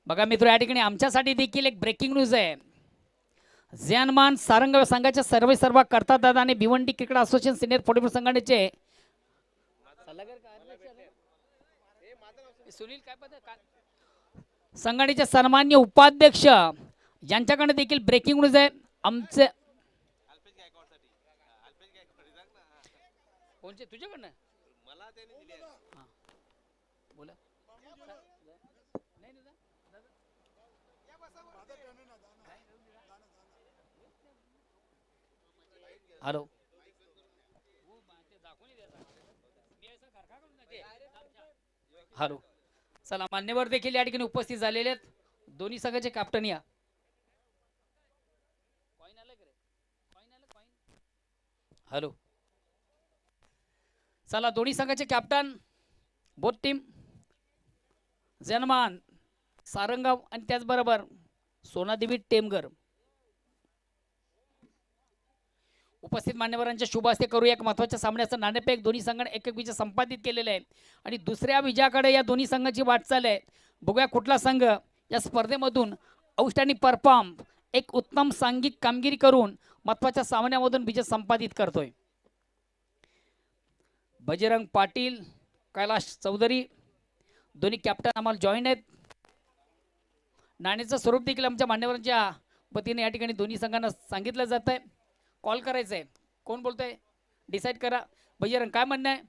बघा मित्र, या ठिकाणी आमच्यासाठी देखील एक ब्रेकिंग न्यूज आहे. ज्ञानमान सारंग संघाचे सर्व करतात दादा आणि Bhiwandi cricket association senior football संघटनेचे सुनील संघटनेचे सन्मान्य उपाध्यक्ष यांच्याकडे देखील ब्रेकिंग न्यूज आहे. आमचे कोणचे तुझ्याकडनं बोला. Hello, hello. चला, मान्यवर देखील या ठिकाणी उपस्थित झालेले आहेत. दोन्ही संघाचे कॅप्टन या. हॅलो. चला, दोन्ही संघाचे कॅप्टन बोथ टीम जनमान सारंगाव आणि त्याचबरोबर सोनादेवी टेमगर उपस्थित मान्यवरांच्या शुभ हस्ते करूया. एक महत्त्वाच्या सामन्याचं नाणेफेक दोन्ही संघाने एक विजय संपादित केलेले आहे आणि दुसऱ्या विजयाकडे या दोन्ही संघाची वाटचाल आहे. बघूया कुठला संघ या स्पर्धेमधून आउटस्टँडिंग परफॉर्म एक उत्तम सांघिक कामगिरी करून महत्त्वाच्या सामन्यामधून विजय संपादित करतोय. बजरंग पाटील, कैलाश चौधरी दोन्ही कॅप्टन आम्हाला जॉईन आहेत. नाण्याचं स्वरूप देखील आमच्या मान्यवरांच्या वतीने या ठिकाणी दोन्ही संघांना सांगितलं जात आहे. कॉल करायचं आहे. कोण बोलतंय डिसाईड करा. बजरंग काय म्हणणं आहे?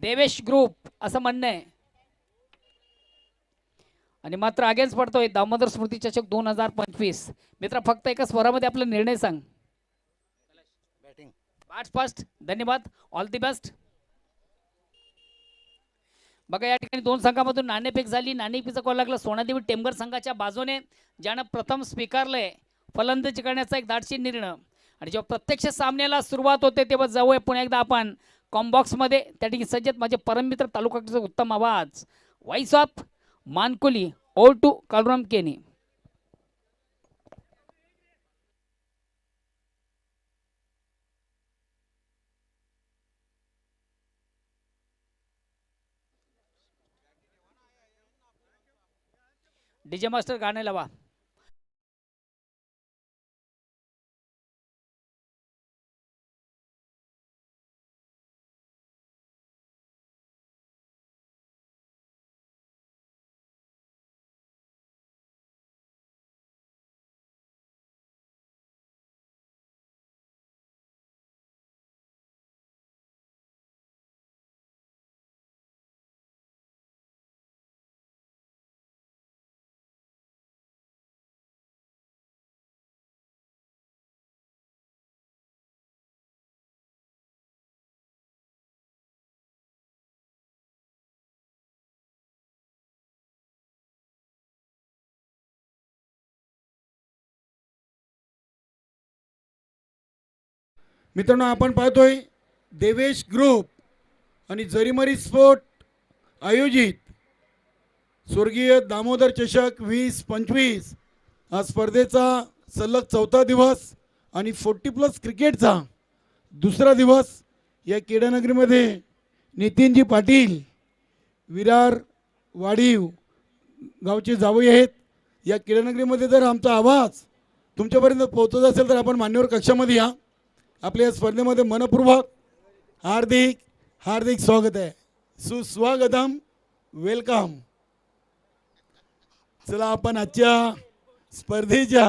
देवेश ग्रुप असं म्हणणं आहे. आणि मात्र अगेन्स्ट पडतोय दामोदर स्मृती चषक 2025. मित्र फक्त एका स्वरामध्ये आपला निर्णय सांग. Batting fast. धन्यवाद, ऑल दी बेस्ट. बघा या ठिकाणी दोन संघामधून नाणेफेक झाली. नाणेफेकीचा कॉल लागला सोनादेवी टेमगर संघाच्या बाजूने, ज्यानं प्रथम स्वीकारलंय फलंदाजी करण्याचा एक धाडसी निर्णय. आणि जेव्हा प्रत्यक्ष सामन्याला सुरुवात होते तेव्हा जाऊया पुन्हा एकदा आपण कॉम्बॉक्समध्ये. त्या ठिकाणी सज्जत माझे परममित्र तालुका उत्तम आवाज व्हॉइस ऑफ मानकुली ओल टू कालराम केनी. डीजे मास्टर गाणे लावा. मित्रांनो, आपण पाहतोय देवेश ग्रुप आणि जरीमरी स्पोर्ट आयोजित स्वर्गीय दामोदर चषक 2025 हा स्पर्धेचा सलग 4था दिवस आणि 40+ क्रिकेटचा दुसरा दिवस. या क्रीडानगरीमध्ये नितीनजी पाटील विरार वाडीव गावचे जावई आहेत. या क्रीडानगरीमध्ये जर आमचा आवाज तुमच्यापर्यंत पोहोचत असेल तर आपण मान्यवर कक्षामध्ये या. आपल्या या स्पर्धेमध्ये मनपूर्वक हार्दिक हार्दिक स्वागत आहे. सुस्वागतम, वेलकम. चला, आपण आजच्या स्पर्धेच्या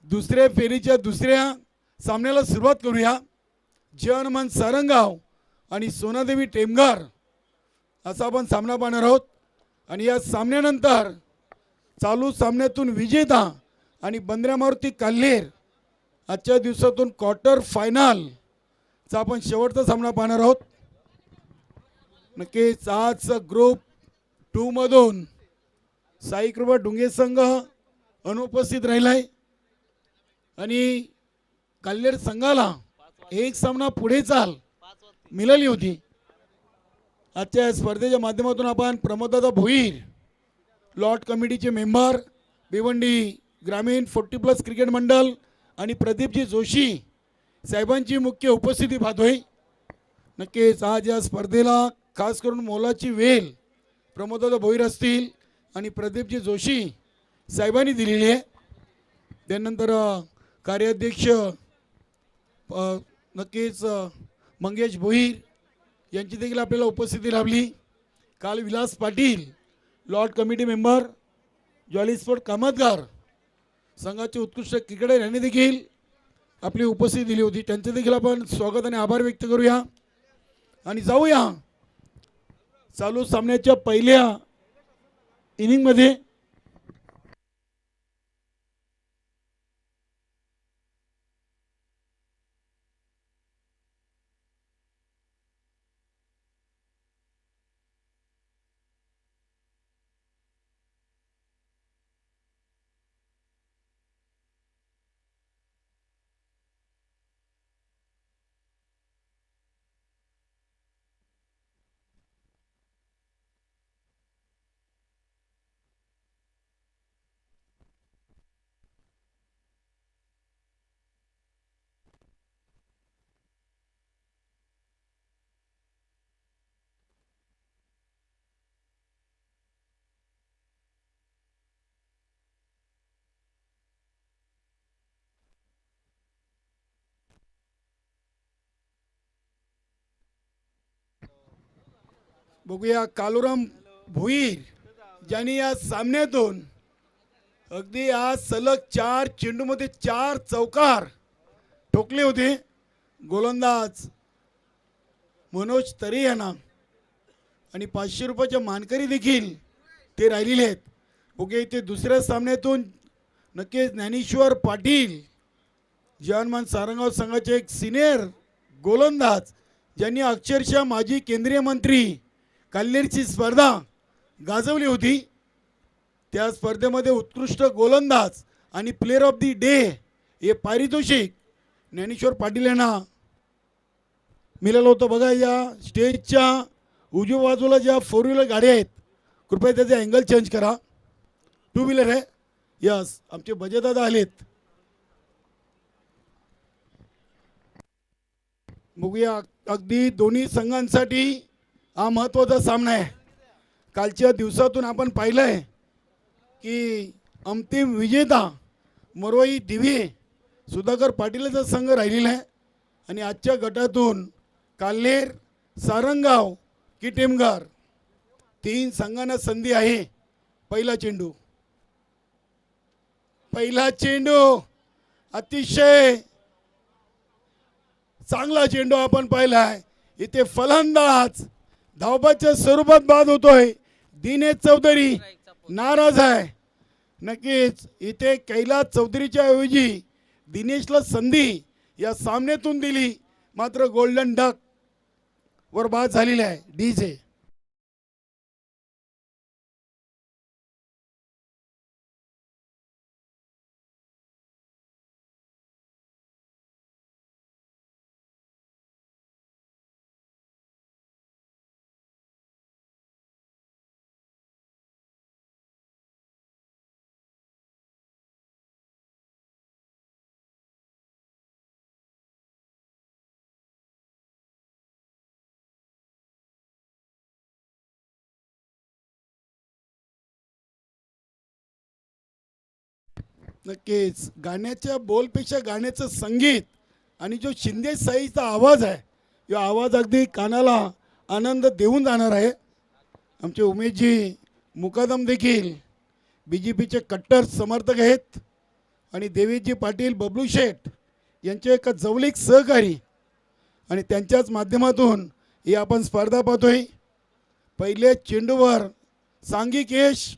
दुसऱ्या फेरीच्या दुसऱ्या सामन्याला सुरुवात करूया. जनमन सारंगाव आणि सोनादेवी टेमगर असा आपण सामना पाहणार आहोत. आणि या सामन्यानंतर चालू सामन्यातून विजेता आणि बंद्रा मारुती काल्हेर आजच्या दिवसातून क्वार्टर फायनलचा आपण शेवटचा सामना पाहणार आहोत. नक्कीच आज ग्रुप 2 मधून साई कृपा डुंगे संघ अनुपस्थित राहिलाय आणि काल्हेर संघाला एक सामना पुढे चाल मिळाली होती. आजच्या स्पर्धेच्या माध्यमातून आपण प्रमोददादा भोईर, लॉट कमिटीचे मेंबर, भिवंडी ग्रामीण 40+ क्रिकेट मंडळ आणि प्रदीपजी जोशी साहेबांची मुख्य उपस्थिती पाहतोय. नक्कीच आज या स्पर्धेला खास करून मोलाची वेल प्रमोददादा भोईर असतील आणि प्रदीपजी जोशी साहेबांनी दिलेली आहे. त्यानंतर कार्याध्यक्ष नक्कीच मंगेश भोईर यांची देखील आपल्याला उपस्थिती लाभली. काल Vilas Patil lord committee member jolly sport कामतगार संघाचे उत्कृष्ट क्रिकेटर यांनी देखील आपली उपस्थिती दिली होती. त्यांचे देखील आपण स्वागत आणि आभार व्यक्त करूया आणि जाऊया चालू सामन्याच्या पहिल्या इनिंगमध्ये. बघूया कालुराम भोईर ज्यांनी या सामन्यातून अगदी आज सलग 4 चेंडूमध्ये 4 चौकार ठोकले होते. गोलंदाज मनोज तरे यांना आणि 500 रुपयाच्या मानकरी देखील ते राहिलेले आहेत. बघूया इथे दुसऱ्या सामन्यातून नक्कीच ज्ञानेश्वर पाटील जवानमान सारंगाव संघाचे एक सिनियर गोलंदाज ज्यांनी अक्षरशः माजी केंद्रीय मंत्री काल्हेरची स्पर्धा गाजवली होती. त्या स्पर्धेमध्ये उत्कृष्ट गोलंदाज आणि प्लेअर ऑफ दी डे हे पारितोषिक ज्ञानेश्वर पाटील यांना मिळालं होतं. बघा या स्टेजच्या उजव्या बाजूला ज्या 4 व्हीलर गाड्या आहेत कृपया त्याचे अँगल चेंज करा. 2 व्हीलर आहे. यस आमचे बजेदादा आलेत. बघूया अगदी दोन्ही संघांसाठी हा महत्त्वाचा सामना आहे. कालच्या दिवसातून आपण पाहिलं आहे की अंतिम विजेता मरोई दिवे सुधाकर पाटीलचा संघ राहिलेला आहे आणि आजच्या गटातून काल्हेर सारंगाव की टेमगार 3 संघांना संधी आहे. पहिला चेंडू अतिशय चांगला चेंडू आपण पाहिला आहे. इथे फलंदाज धावबाच्या स्वरूपात बाद होतोय. दिनेश चौधरी नाराज आहे. नक्कीच इथे कैलास चौधरीच्या ऐवजी दिनेशला संधी या सामन्यातून दिली मात्र गोल्डन डक वर बाद झालेला आहे. डीजे नक्कीच गाण्याच्या बोलपेक्षा गाण्याचं संगीत आणि जो शिंदे साईचा आवाज आहे या आवाज अगदी कानाला आनंद देऊन जाणार आहे. आमचे उमेशजी मुकादम देखील BJPचे कट्टर समर्थक आहेत आणि देवेशजी पाटील बबलू शेठ यांचे एक जवळीक सहकारी आणि त्यांच्याच माध्यमातून ही आपण स्पर्धा पाहतोय. पहिले चेंडूवर सांघिक यश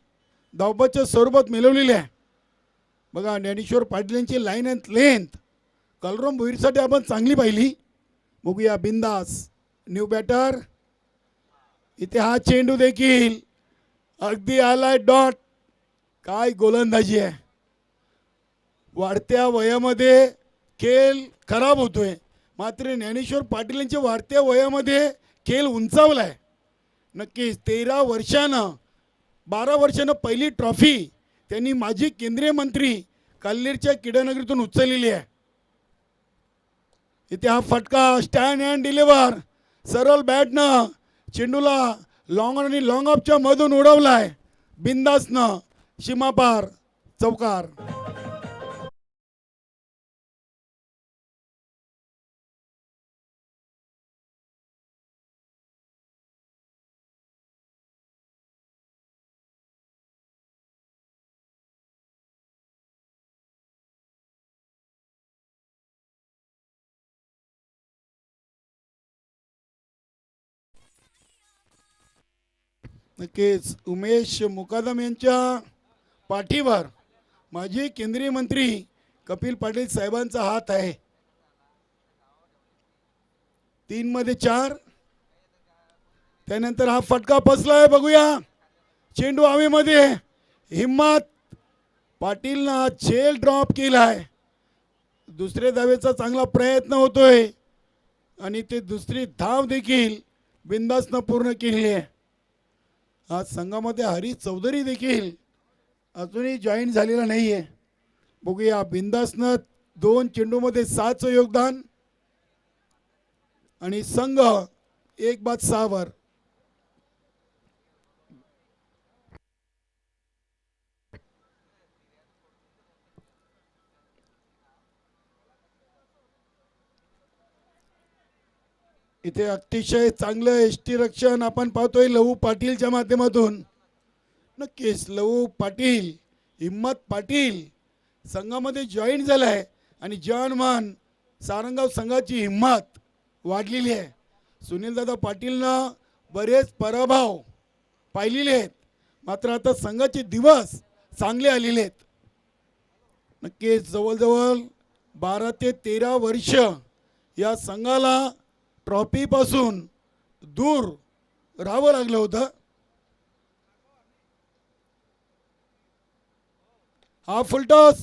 धावबाच्या स्वरूपात मिळवलेले आहे. बघा ज्ञानेश्वर पाटील यांची लाईन अँड लेंथ कालुराम भोईरसाठी आपण चांगली पाहिली. बघूया बिंदास न्यू बॅटर. इथे हा चेंडू देखील अगदी आलाय डॉट. काय गोलंदाजी आहे. वाढत्या वयामध्ये खेळ खराब होतोय मात्र ज्ञानेश्वर पाटील यांच्या वाढत्या वयामध्ये खेळ उंचावलाय. नक्कीच 13 वर्षानं 12 वर्षानं पहिली ट्रॉफी त्यांनी माजी केंद्रीय मंत्री काल्हेरच्या क्रीडानगरीतून उचललेली आहे. इथे हा फटका स्टँड अँड डिलिव्हर सरळ बॅटनं चेंडूला लॉंग आणि लॉंग ऑफच्या मधून उडवलाय बिंदासनं सीमापार चौकार. नक्कीच उमेश मुकादम यांच्या पाठीवर माजी केंद्रीय मंत्री कपिल पाटील साहेबांचा हात आहे. 3 मध्ये 4. त्यानंतर हा फटका बसलाय बघूया. चेंडू हवेमध्ये हिम्मत पाटीलनं झेल ड्रॉप केलाय. दुसऱ्या धावेचा चांगला प्रयत्न होतोय आणि ते दुसरी धाव देखील बिंदासनं पूर्ण केली आहे. आज संघामध्ये हरीश चौधरी देखील अजूनही जॉईन झालेला नाही आहे. बघूया बिंदासनं 2 चेंडूमध्ये 7चं योगदान आणि संघ 1-6 वर. इथे अतिशय चांगलं यष्टीरक्षण आपण पाहतोय लहू पाटीलच्या माध्यमातून. नक्कीच लहू पाटील हिम्मत पाटील संघामध्ये जॉईन झालाय आणि जवानमान सारंगाव संघाची हिम्मत वाढलेली आहे. सुनीलदादा पाटीलनं बरेच पराभव पाहिलेले आहेत, मात्र आता संघाचे दिवस चांगले आलेले आहेत. नक्कीच जवळजवळ 12 ते 13 वर्ष या संघाला ट्रॉफीपासून दूर राहावं लागलं होतं. हा फुलटॉस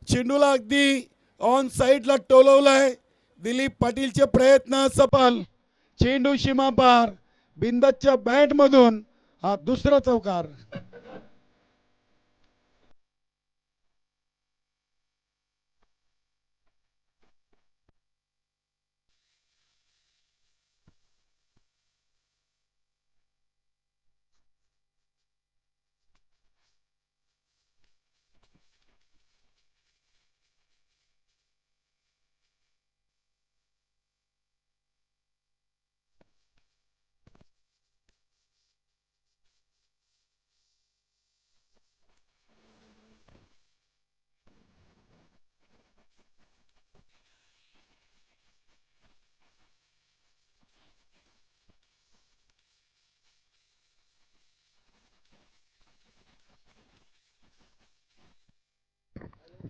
चेंडूला अगदी ऑन साईडला टोलवलाय. दिलीप पाटीलचे प्रयत्न सफल. चेंडू सीमापार बिंदासच्या बॅटमधून हा दुसरा चौकार.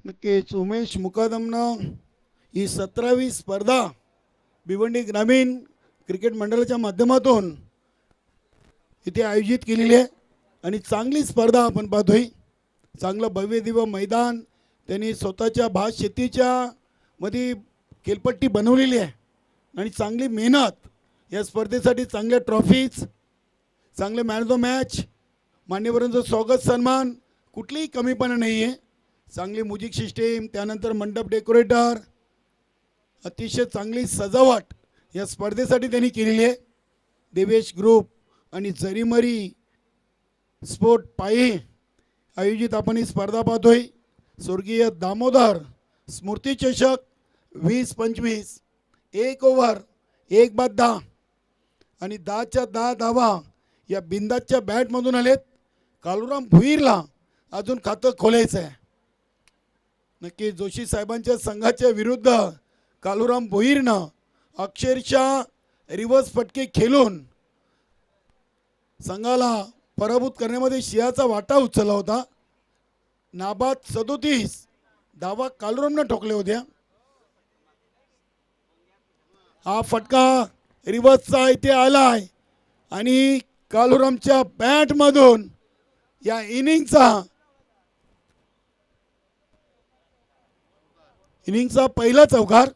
नक्कीच उमेश मुकादमनं ही 17वी स्पर्धा भिवंडी ग्रामीण क्रिकेट मंडळाच्या माध्यमातून इथे आयोजित केलेली आहे आणि चांगली स्पर्धा आपण पाहतोय. चांगलं भव्य दिव्य मैदान त्यांनी स्वतःच्या भात शेतीच्या मध्ये खेळपट्टी बनवलेली आहे आणि चांगली मेहनत या स्पर्धेसाठी. चांगल्या ट्रॉफीज, चांगले मॅन ऑफ द मॅच, मान्यवरांचं स्वागत सन्मान, कुठलीही कमीपणा नाही आहे. चांगली म्युझिक सिस्टीम, त्यानंतर मंडप डेकोरेटर, अतिशय चांगली सजावट या स्पर्धेसाठी त्यांनी केलेली आहे. देवेश ग्रुप आणि जरीमरी स्पोर्ट पायी आयोजित आपण ही स्पर्धा पाहतोय. स्वर्गीय दामोदर स्मृती चषक 20-25, 1 ओव्हर 1-10 आणि 10च्या 10 धावा या बिंदासच्या बॅटमधून आलेत. कालुराम भुईरला अजून खातं खोलायचं आहे. नक्की जोशी साहेबांच्या संघाच्या विरुद्ध कालुराम भोईरनं अक्षरशः रिव्हर्स फटके खेळून संघाला पराभूत करण्यामध्ये सिंहाचा वाटा उचलला होता. नाबाद 37 धावा कालुरामनं ठोकले होत्या. हा फटका रिव्हर्सचा इथे आलाय आणि कालुरामच्या बॅटमधून या इनिंगचा पहिला चौकार.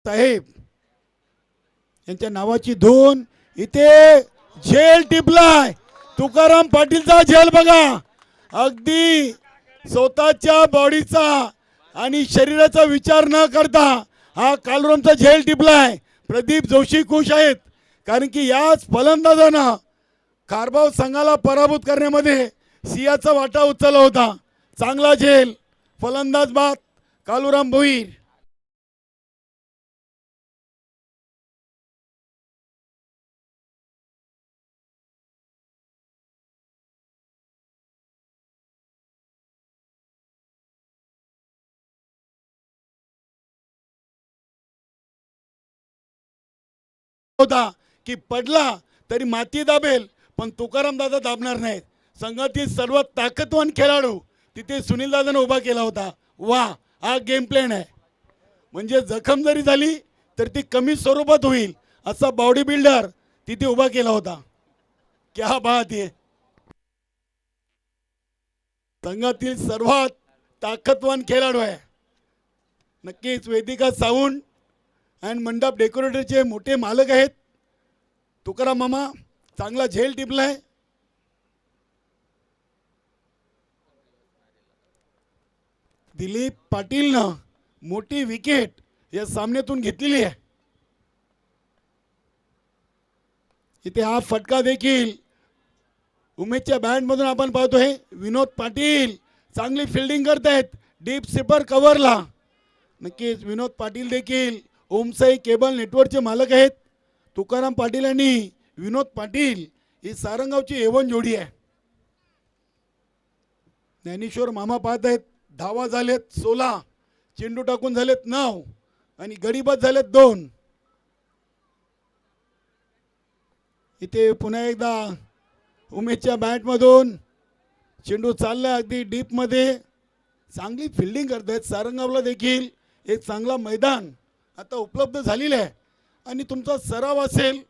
साहेब यांच्या नावाची धून इथे झेल टिपलाय. तुकाराम पाटीलचा झेल बघा, अगदी स्वतःच्या बॉडीचा आणि शरीराचा विचार न करता हा कालुरामचा झेल टिपलाय. प्रदीप जोशी खुश आहेत कारण की याच फलंदाजानं कारभाव संघाला पराभूत करण्यामध्ये सिंहाचा वाटा उचलला होता. चांगला झेल फलंदाज बाद कालुराम भोईर. होता की पडला तरी माती दाबेल पण तुकाराम दादा दाबणार नाहीत. संघातील सर्वात ताकदवान खेळाडू तिथे सुनील दादाने उभा केला होता. वा, हा गेम प्लॅन आहे. म्हणजे जखम जरी झाली तर ती कमी स्वरूपात होईल असा बॉडी बिल्डर तिथे उभा केला होता. क्या बात आहे. संघातील सर्वात ताकदवान खेळाडू आहे. नक्कीच वेदिका साऊंड अँड मंडप डेकोरेटरचे मोठे मालक आहेत तुकाराम मामा. चांगला झेल टिपलाय. दिलीप पाटीलनं मोठी विकेट या सामन्यातून घेतलेली आहे. इथे हा फटका देखील उमेशच्या बॅटमधून आपण पाहतोय. विनोद पाटील चांगली फिल्डिंग करतायत डीप स्लीपर कव्हरला. नक्कीच विनोद पाटील देखील ओमसाई केबल नेटवर्कचे मालक आहेत. तुकाराम पाटील आणि विनोद पाटील ही सारंगावची एवन जोडी आहे. ज्ञानेश्वर मामा पाहत आहेत. धावा झालेत 16, चेंडू टाकून झालेत 9 आणि गडीबाद झालेत 2. इथे पुन्हा एकदा उमेशच्या बॅटमधून चेंडू चालला अगदी डीपमध्ये. चांगली फिल्डिंग करतायत. सारंगावला देखील एक चांगला मैदान आता उपलब्ध झालेलं आहे आणि तुमचा सराव असेल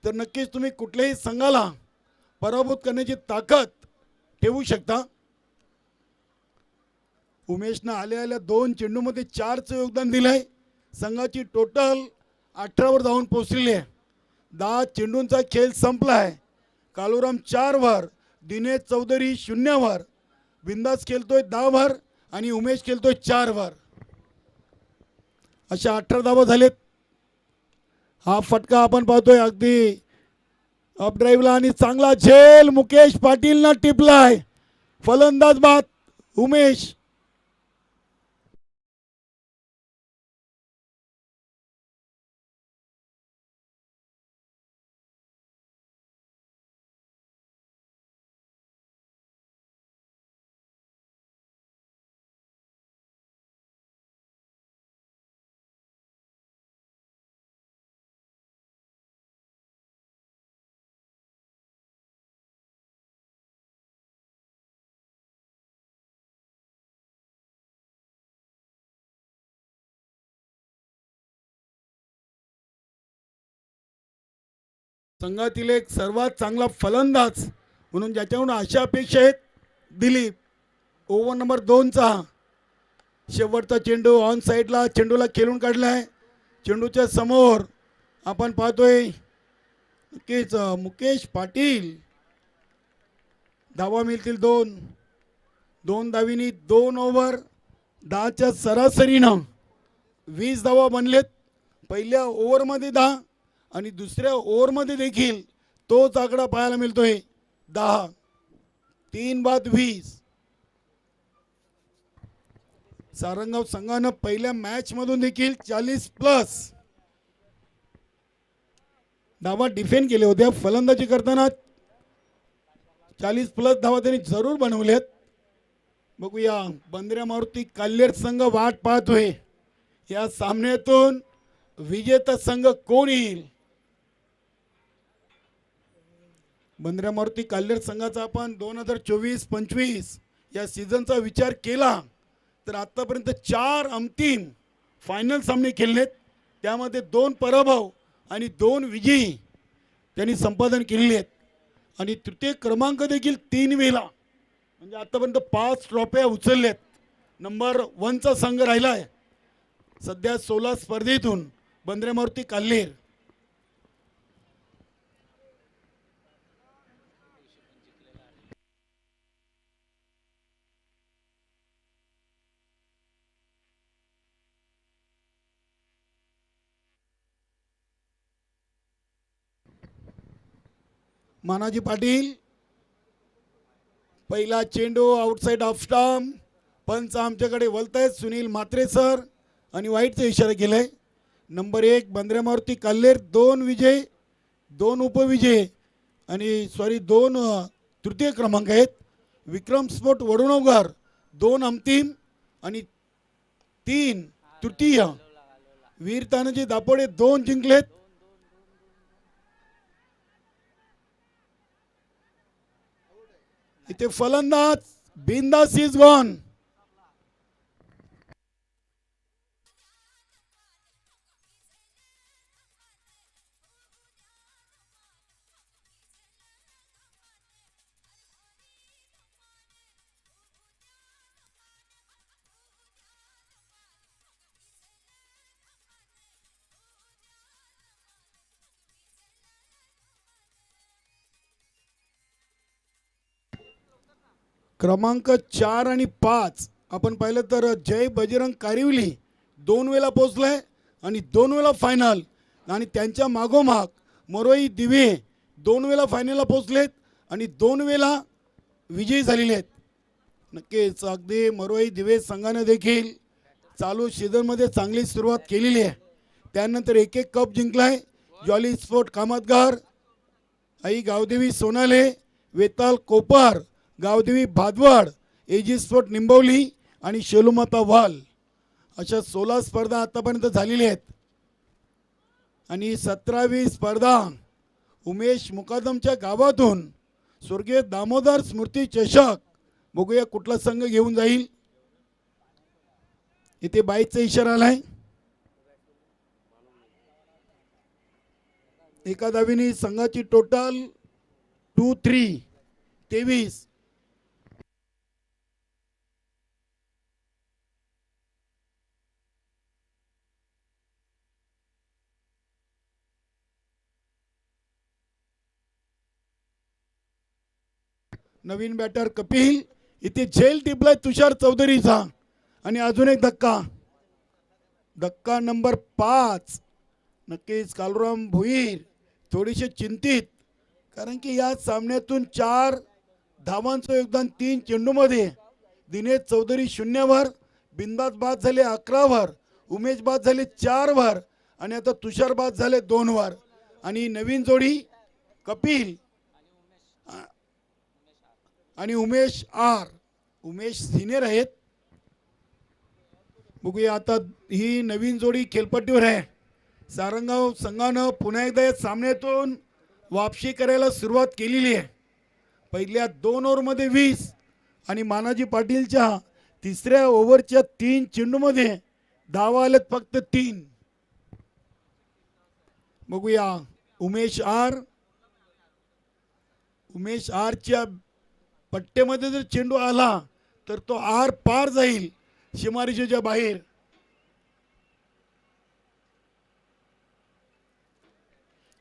तर नक्कीच तुम्ही कुठल्याही संघाला पराभूत करण्याची ताकद ठेवू शकता. उमेशनं आल्या 2 चेंडूमध्ये 4चं योगदान दिलंय. संघाची टोटल 18वर जाऊन पोहोचलेली आहे. 10 चेंडूंचा खेळ संपलाय. कालुराम 4वर, दिनेश चौधरी 0वर, बिंदास खेळतोय 10वर आणि उमेश खेळतोय 4वर. अशा 18 धावा झालेत. हा फटका आपण पाहतोय अगदी अप ड्राईव्हला आणि चांगला झेल मुकेश पाटीलनं टिपलाय. फलंदाज बाद उमेश. संघातील एक सर्वात चांगला फलंदाज म्हणून ज्याच्याकडून अशा अपेक्षा आहेत दिलीप. ओव्हर नंबर 2चा शेवटचा चेंडू ऑन साईडला चेंडूला खेळून काढलाय. चेंडूच्या समोर आपण पाहतोय नक्कीच मुकेश पाटील. धावा मिळतील 2 धावीनी 2 ओव्हर 10च्या सरासरीनं 20 धावा बनलेत. पहिल्या ओव्हरमध्ये 10 आणि दुसऱ्या ओव्हरमध्ये देखील तोच आकडा पाहायला मिळतोय 10. 3 बाद 20. सारंगाव संघानं पहिल्या मॅच मधून देखील 40+ धावा डिफेंड केले होत्या. फलंदाजी करताना 40+ धावा त्यांनी जरूर बनवल्यात. बघूया बंदऱ्या मारुती काल्हेर संघ वाट पाहतोय या सामन्यातून विजेता संघ कोण येईल. बंदऱ्या मारुती काल्हेर संघाचा आपण 2024-25 या सीझनचा विचार केला तर आतापर्यंत 4 अंतिम फायनल सामने खेळलेत. त्यामध्ये 2 पराभव आणि 2 विजयी त्यांनी संपादन केलेले आहेत आणि तृतीय क्रमांक देखील 3 वेळा म्हणजे आतापर्यंत 5 ट्रॉफ्या उचलल्यात. नंबर 1चा संघ राहिला आहे. सध्या 16 स्पर्धेतून बंद्रे मारुती काल्हेर. मानाजी पाटील पहिला चेंडू आउटसाइड ऑफ स्टंप. पंच आमच्याकडे वळत आहेत सुनील म्हात्रे सर आणि वाईटचा इशारा केलाय. नंबर 1 बंद्रे मारुती काल्हेर 2 विजय 2 उपविजय आणि सॉरी 2 तृतीय क्रमांक आहेत. विक्रम स्पोर्ट वडुणवकर 2 अंतिम आणि 3 तृतीय. वीर तानाजी दापोडे 2 जिंकलेत. इथे फलंदाज बिंदास इज गॉन. क्रमांक 4 आणि 5 आपण पाहिलं तर जय बजरंग कारिवली 2 वेळा पोहोचलाय आणि 2 वेळा फायनल. आणि त्यांच्या मागोमाग मरोई दिवे 2 वेळा फायनलला पोहोचलेत आणि 2 वेळा विजयी झालेले आहेत. नक्कीच अगदी मरोई दिवे संघाने देखील चालू सीझनमध्ये चांगली सुरुवात केलेली आहे. त्यानंतर एक कप जिंकलाय. जॉली स्पोर्ट कामतगार, आई गावदेवी सोनाले, वेताल कोपर, गावदेवी भादवड, एजी स्पोर्ट निंबवली आणि शेलुमाता वाल अशा 16 स्पर्धा आतापर्यंत झालेल्या आहेत. आणि 17वी स्पर्धा उमेश मुकादमच्या गावातून स्वर्गीय दामोदर स्मृती चषक. बघूया कुठला संघ घेऊन जाईल. इथे बाईचा इशारा आलाय. एका धावीने संघाची टोटल 2-3 23. नवीन बॅटर कपिल. इथे झेल टिपलाय तुषार चौधरीचा आणि अजून एक धक्का नंबर 5. नक्कीच कालुराम भोईर थोडेसे चिंतित, कारण की या सामन्यातून 4 धावांचं योगदान 3 चेंडूमध्ये. दिनेश चौधरी 0 बिंदास बाद झाले 11 उमेश बाद झाले 4 आणि आता तुषार बाद झाले 2 आणि नवीन जोडी कपिल आणि उमेश आर. उमेश सिनियर आहेत. बघूया आता ही नवीन जोडी खेळपट्टीवर आहे. सारंगाव संघानं पुन्हा एकदा या सामन्यातून वापसी करायला सुरुवात केलेली आहे. पहिल्या 2 ओव्हरमध्ये 20 आणि मानाजी पाटीलच्या तिसऱ्या ओव्हरच्या 3 चेंडूमध्ये धावा आलेत फक्त 3. बघूया उमेश आरच्या पट्ट्यामध्ये जर चेंडू आला तर तो आर पार जाईल सीमारेषेच्या बाहेर.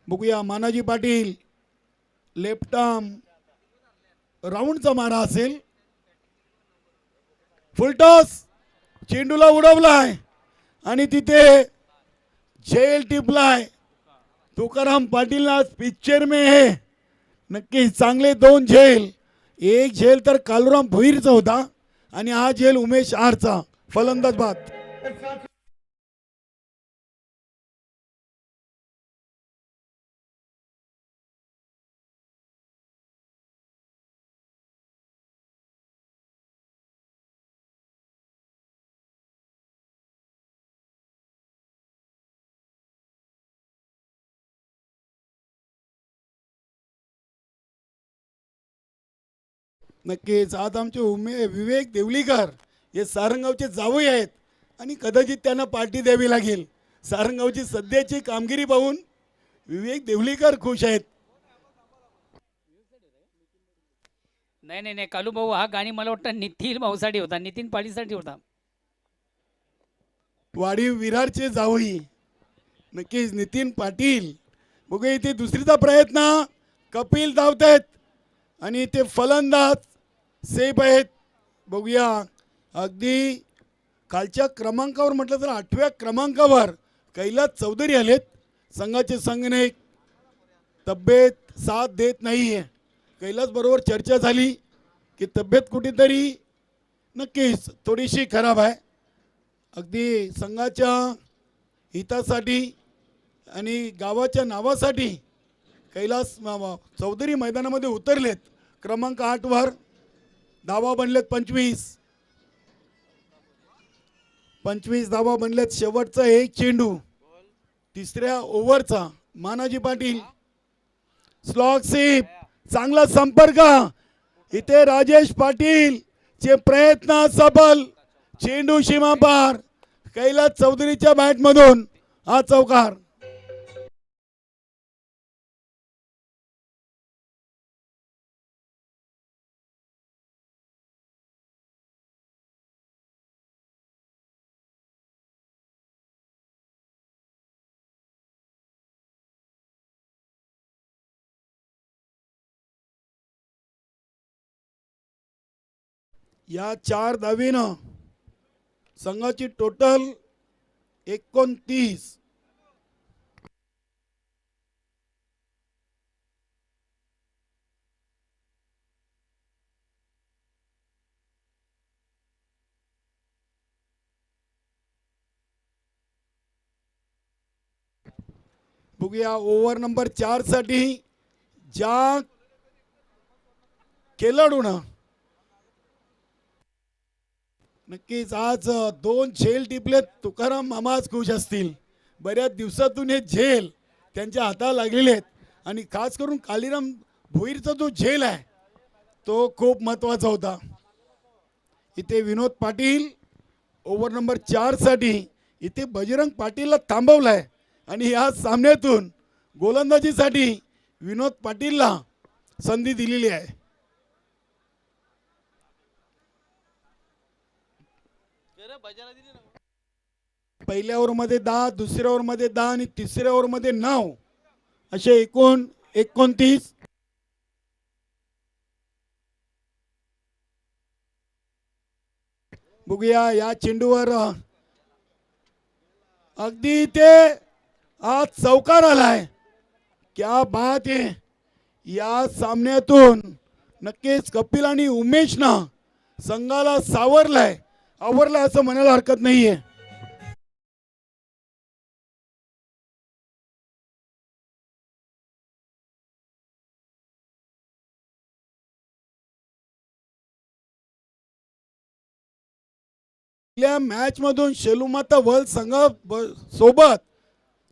बघूया मानाजी पाटील लेफ्ट आर्म राऊंडचा मारा असेल. फुलटॉस चेंडूला उडवलाय आणि तिथे झेल टिपलाय. तुकाराम पाटील आज पिक्चर में है. नक्कीच चांगले 2 झेल. एक झेल तर कालुराम भोईरचा होता आणि हा झेल उमेश आरचा. फलंदाज बाद. नक्कीच आज आमचे विवेक देवलीकर हे सारंगावचे जावई आहेत आणि कदाचित त्यांना पार्टी द्यावी लागेल. सारंगावची सध्याची कामगिरी पाहून विवेक देवलीकर खुश आहेत. नाही कालू भाऊ, हा गाणी मला वाटतं नितीन भाऊसाठी होता, नितीन पाटीलसाठी होता. वाढीव विरारचे जावई नक्कीच नितीन पाटील. बघूया इथे दुसरीचा प्रयत्न. कपिल धावतायत आणि ते फलंदाज सेफ आहेत. बघूया अगदी खालच्या क्रमांकावर म्हटलं तर 8व्या क्रमांकावर कैलास चौधरी आलेत. संघाचे संघनायक. तब्येत साथ देत नाही आहे. कैलास बरोबर चर्चा झाली की तब्येत कुठेतरी नक्कीच थोडीशी खराब आहे. अगदी संघाच्या हितासाठी आणि गावाच्या नावासाठी कैलास चौधरी मैदानामध्ये उतरलेत. क्रमांक 8वर धावा बनलेत 25 धावा बनलेत. शेवटचा एक चेंडू तिसऱ्या ओव्हरचा. Manaji Patil slog safe. चांगला संपर्क. इथे राजेश पाटील चे प्रयत्न सफल. चेंडू सीमा पार. कैलास चौधरीच्या बॅटमधून हा चौकार. या 4 धावेनं संघाची टोटल 29. बघूया ओव्हर नंबर 4 साठी ज्या खेळाडूनं नक्कीच आज 2 झेल टिपलेत. तुकाराम मामा आज खुश असतील. बऱ्याच दिवसातून हे झेल त्यांच्या हाताला लागलेले आहेत आणि खास करून कालीराम भोईरचा जो झेल आहे तो खूप महत्त्वाचा होता. इथे विनोद पाटील ओव्हर नंबर 4 साठी इथे बजरंग पाटीलला थांबवलाय आणि या सामन्यातून गोलंदाजीसाठी विनोद पाटीलला संधी दिलेली आहे. पहिल्या ओव्हरमध्ये 10, दुसऱ्या ओव्हरमध्ये 10 आणि तिसऱ्या ओव्हरमध्ये 9 असे एकूण 29. बघूया या चेंडूवर अगदी ते आज चौकार आलाय. क्या बात आहे. या सामन्यातून नक्कीच कपिल आणि उमेशनं संघाला सावरलाय. आवरलाय असं म्हणायला हरकत नाहीये. मॅच मधून शेलूमाता वर्ल्ड संघ सोबत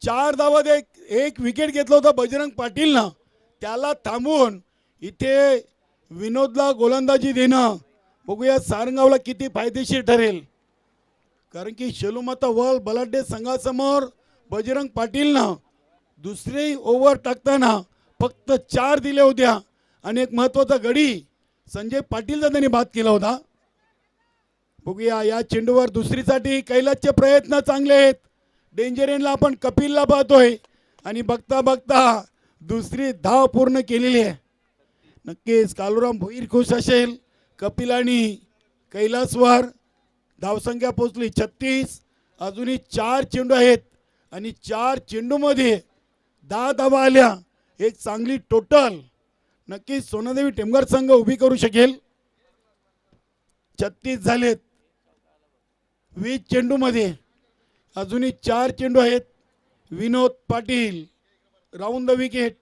4 धावात एक विकेट घेतला होता बजरंग पाटीलनं. त्याला थांबवून इथे विनोदला गोलंदाजी देणं बघूया सारंगावला किती फायदेशीर ठरेल. कारण की शेलूमाता वर्ल्ड बलाढ्य संघासमोर बजरंग पाटीलनं दुसरी ओव्हर टाकताना फक्त 4 दिल्या होत्या आणि एक महत्त्वाचा गडी संजय पाटीलचा त्यांनी बाद केला होता. बघूया या चेंडूवर दुसरीसाठी कैलासचे प्रयत्न चांगले आहेत. डेंजर एंडला आपण कपिलला पाहतोय आणि बघता बघता दुसरी धाव पूर्ण केलेली आहे. नक्कीच कालुराम भोईर खुश असेल. कपिल आणि कैलासवर धावसंख्या पोहोचली 36. अजूनही 4 चेंडू आहेत आणि 4 चेंडूमध्ये 10 धावा आल्या. एक चांगली टोटल नक्कीच सोनादेवी टेमघर संघ उभी करू शकेल. 36 झालेत 20 चेंडूमध्ये. अजूनही 4 चेंडू आहेत. Vinod Patil round the wicket.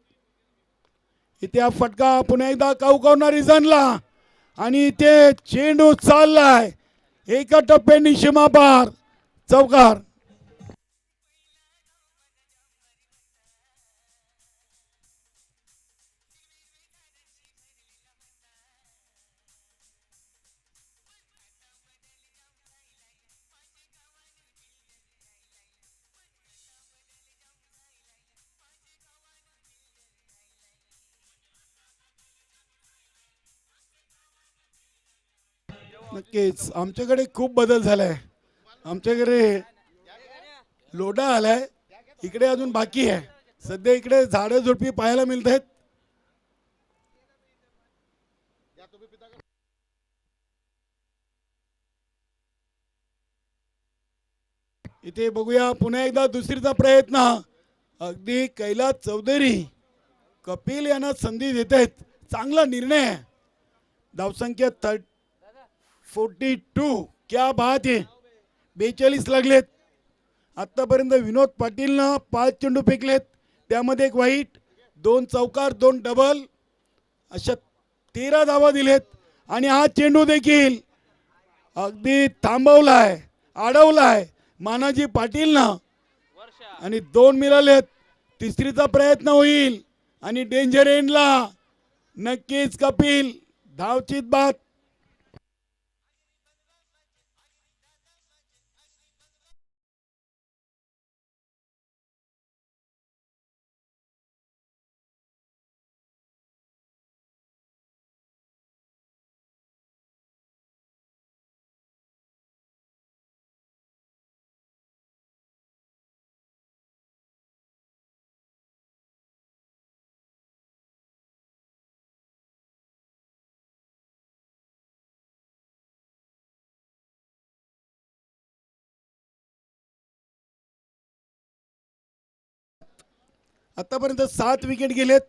इथे हा फटका पुन्हा एकदा कावकावणारी जनला आणि इथे चेंडू चाललाय एका टप्प्याने सीमापार. चौकार. नक्कीच आमच्याकडे खूप बदल झालाय. आमच्याकडे लोढा आलाय इकडे अजून बाकी आहे. सध्या इकडे झाडं झुडपी पाहायला मिळत आहेत. इथे बघूया पुन्हा एकदा दुसरीचा प्रयत्न. अगदी कैलास चौधरी कपिल यांना संधी देत आहेत. चांगला निर्णय आहे. धावसंख्या 42. क्या बात आहे. 42 लागलेत. आतापर्यंत विनोद पाटीलनं 5 चेंडू फेकलेत, त्यामध्ये एक वाईट, 2 चौकार, 2 डबल, अशा 13 धावा दिलेत. आणि हा चेंडू देखील अगदी थांबवलाय, अडवलाय मानाजी पाटीलनं आणि 2 मिळालेत. तिसरीचा प्रयत्न होईल आणि डेंजर एंडला नक्कीच कपिल धावचीत बाद. आतापर्यंत 7 विकेट गेलेत,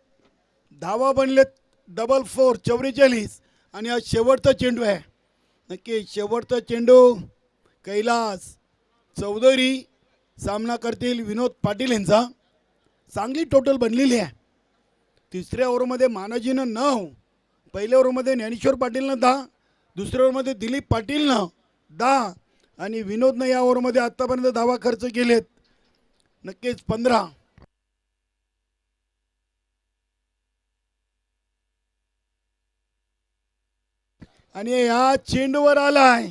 धावा बनलेत डबल 4 44. आणि हा शेवटचा चेंडू आहे. नक्की शेवटचा चेंडू कैलास चौधरी सामना करतील विनोद पाटील यांचा. चांगली टोटल बनलेली आहे. तिसऱ्या ओव्हरमध्ये मानाजीनं 9, पहिल्या ओव्हरमध्ये ज्ञानेश्वर पाटीलनं 10, दुसऱ्या ओव्हरमध्ये दिलीप पाटीलनं 10 आणि विनोदनं या ओव्हरमध्ये आतापर्यंत धावा खर्च केलेत नक्कीच 15. आणि या चेंडूवर आलाय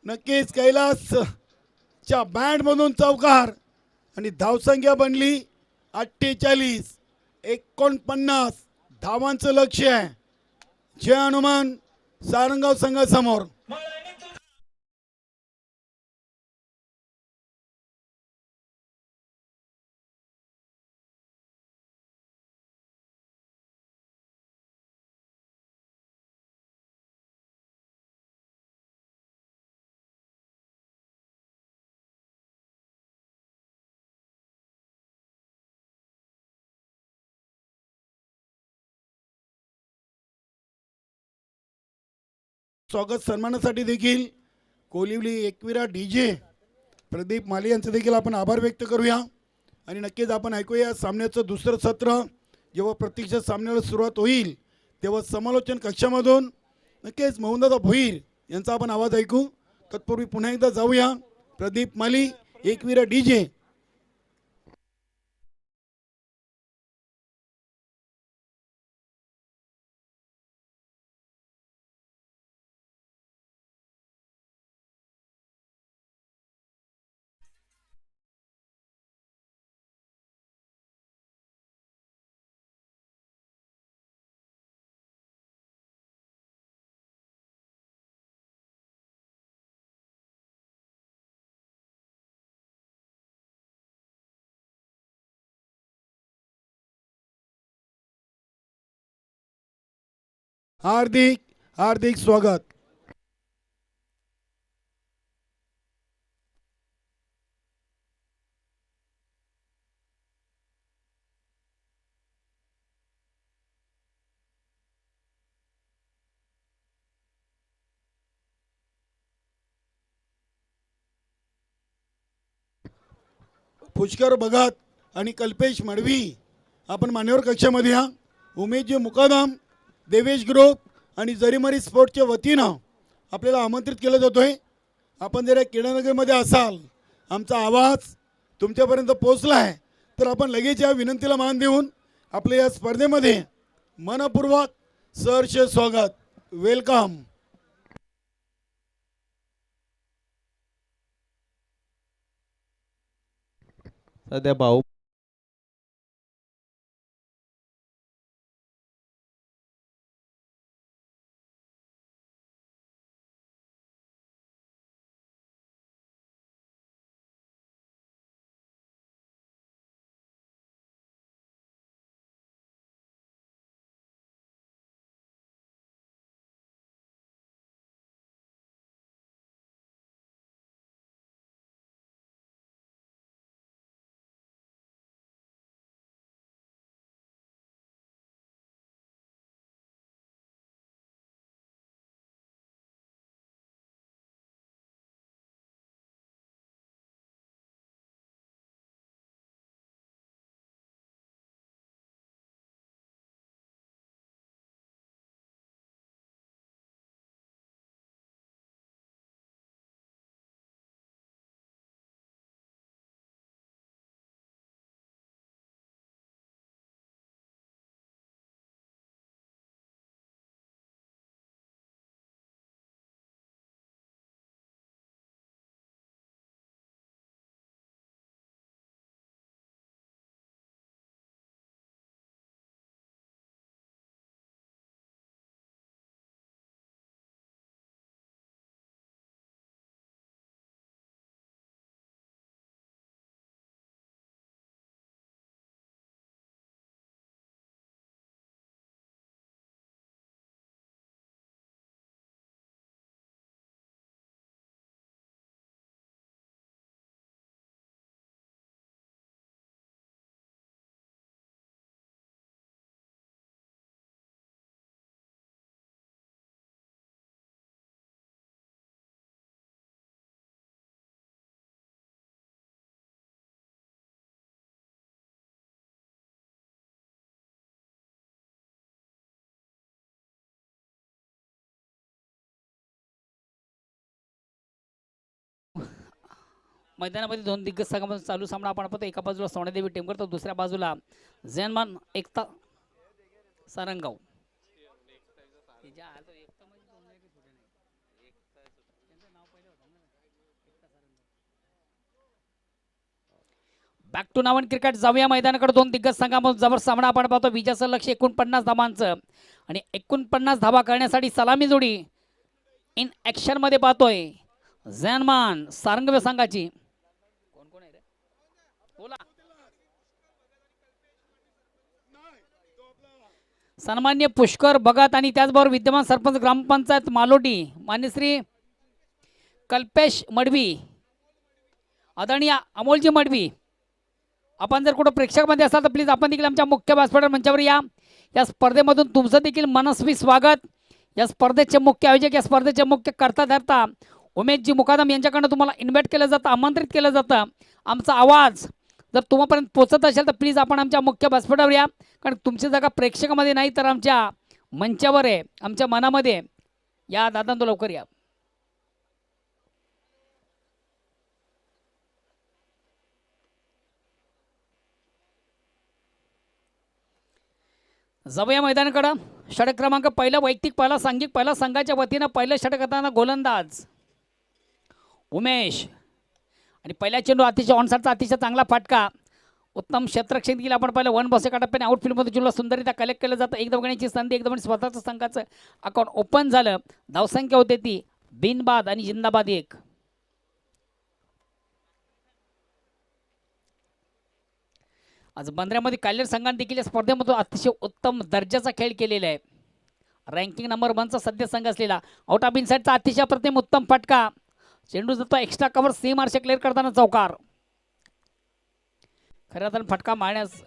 नक्कीच कैलासच्या बँडमधून चौकार आणि धावसंख्या बनली 48. 49 धावांचं लक्ष्य आहे जय हनुमान सारंगाव संघासमोर. स्वागत सन्मानासाठी देखील कोलिवली एकविरा डीजे प्रदीप माली यांचे देखील आपण आभार व्यक्त करूया. आणि नक्कीच आपण ऐकूया सामन्याचं दुसरं सत्र. जेव्हा प्रत्यक्ष सामन्याला सुरुवात होईल तेव्हा समालोचन कक्षामधून नक्कीच मोहनदादा भोईर यांचा आपण आवाज ऐकू. तत्पूर्वी पुन्हा एकदा जाऊया प्रदीप माली एकविरा डीजे. हार्दिक हार्दिक स्वागत. पुष्कर भगत आणि कल्पेश मडवी आपण मान्यवर कक्षामध्ये या. उमेशजी मुकादम, देवेश ग्रुप आणि जरीमरी स्पोर्टच्या वतीनं आपल्याला आमंत्रित केलं जातोय. आपण जर क्रीडानगरमध्ये असाल, आमचा आवाज तुमच्यापर्यंत पोहोचला आहे तर आपण लगेच या विनंतीला मान देऊन आपल्या या स्पर्धेमध्ये मनपूर्वक सहर्ष स्वागत. वेलकम. सध्या भाऊ मैदानामध्ये दोन दिग्गज संघामध्ये चालू सामना आपण पाहतो. एका बाजूला सोनादेवी टेमकर तर दुसऱ्या बाजूला जैनमान एकता सारंगाव. बॅक टू नावन क्रिकेट. जाऊया मैदानाकडे. दोन दिग्गज संघामध्ये जबर सामना आपण पाहतो. विजयाचं लक्ष 49 धाबांचं आणि 49 धाबा करण्यासाठी सलामी जोडी इन ऍक्शन मध्ये पाहतोय जैनमान सारंगवे संघाची. कोण कोण आहे रे बोला. सन्मान्य पुष्कर भगत आणि त्याचबरोबर विद्यमान सरपंच ग्रामपंचायत मालोटी मान्यश्री कल्पेश मडवी, आदरणीय अमोलजी मडवी. आपण जर कुठं प्रेक्षकामध्ये असाल तर प्लीज आपण देखील आमच्या मुख्य व्यासपीठ मंचावर या. या स्पर्धेमधून तुमचं देखील मनस्वी स्वागत. या स्पर्धेचे मुख्य आयोजक, या स्पर्धेचे मुख्य कर्ता धर्ता उमेशजी मुकादम यांच्याकडनं तुम्हाला इन्व्हाइट केलं जातं, आमंत्रित केलं जातं. आमचा आवाज जर तुम्हापर्यंत पोहोचत असेल तर प्लीज आपण आमच्या मुख्य व्यासपीठावर या. कारण तुमची जागा प्रेक्षकामध्ये नाही तर आमच्या मंचावर आहे, आमच्या मनामध्ये. या दादा तो लवकर या. जाऊया मैदानाकडं. षटक क्रमांक पहिला वैयक्तिक पहिला सांघिक पहिला संघाच्या वतीनं पहिलं षटक करताना गोलंदाज उमेश आणि पहिल्या चेंडू अतिशय ऑनसाईडचा अतिशय चांगला फटका. उत्तम क्षेत्ररक्षण देखील आपण पहिलं वन बॉस एका टप्प्याने आउटफील्डमध्ये चेंडूला सुंदररित्या कलेक्ट केलं जातं. एक धावण्याची संधी, एक धावणे स्वतःचं संघाचं अकाउंट ओपन झालं. धावसंख्या होते ती बिनबाद आणि जिंदाबाद 1. आज बंदऱ्यामध्ये कालेर संघाने देखील या स्पर्धेमधून अतिशय उत्तम दर्जाचा खेळ केलेला आहे. रँकिंग नंबर 1चा सध्या संघ असलेला आउट ऑफ इनसाइडचा अतिशय प्रतिम उत्तम फटका. चेंडू जातो एक्स्ट्रा कव्हर सी मार्श क्लिअर करताना चौकार. खऱ्या अर्थानं फटका मारण्यास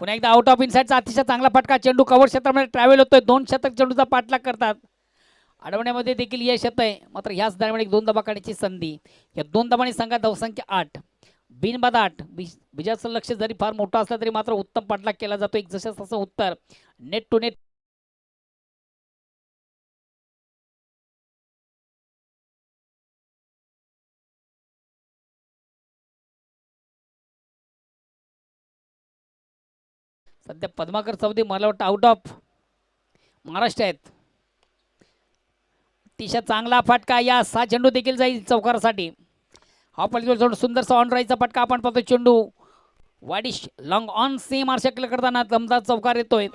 पुन्हा एकदा आउट ऑफ इनसाइडचा अतिशय चांगला फटका. चेंडू कव्हर क्षेत्रामध्ये ट्रॅव्हल होतोय. 2 शतक चेंडूचा पाठलाग करतात. अडवण्यामध्ये देखील यश येत आहे. मात्र ह्याच दरम्यान एक 2 धाबा काढण्याची संधी. या 2 धाबांनी संघात धावसंख्या 8 बिनबाद 8. विजयाचं लक्ष जरी फार मोठं असलं तरी मात्र उत्तम पाठलाग केला जातो. एक जसं तसं उत्तर नेट टू नेट. सध्या पद्माकर चौधरी मला वाटतं आउट ऑफ महाराष्ट्र आहेत. अतिशय चांगला फटका. या 6 चेंडू देखील जाईल चौकारासाठी. हा पलीकडे सुंदरसा ऑन राईचा फटका आपण पाहतो. चेंडू वाडिश लॉंग ऑन सी मार्श क्लिअर करताना दमदार चौकार येतोय.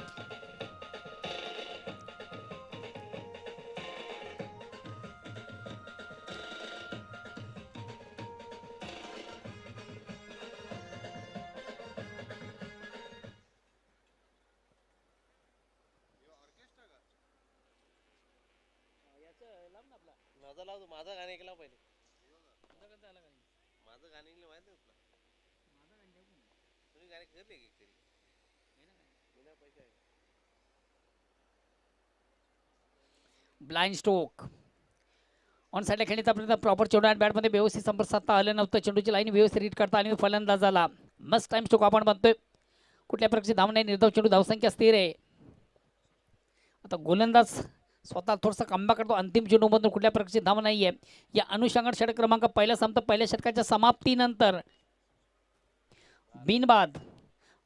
माझं गाणं ऐकलं पहिले. माझं गाणं ऐकलं माहिती तुला. तुम्ही गाणे करले की तरी ब्लाइंड स्ट्रोक ऑन साईडला खेळण्याचा प्रयत्न. प्रॉपर चेंडू आणि बॅटमध्ये व्यवस्थित संपर्क साधता आलं नव्हतं. चेंडूची लाईन व्यवस्थित रीड करता आणि फलंदाजाला मस्ट टाइम स्ट्रोक आपण म्हणतोय. कुठल्या प्रकारची धाव नाही. निर्धाव चेंडू धावसंख्या स्थिर आहे. आता गोलंदाज स्वतः थोडंसं कंबा करतो. अंतिम चेंडूमधून कुठल्या प्रकारची धाव नाही आहे. या अनुषंगाने षटक क्रमांक पहिला संपतो. पहिल्या षटकाच्या समाप्तीनंतर बिनबाद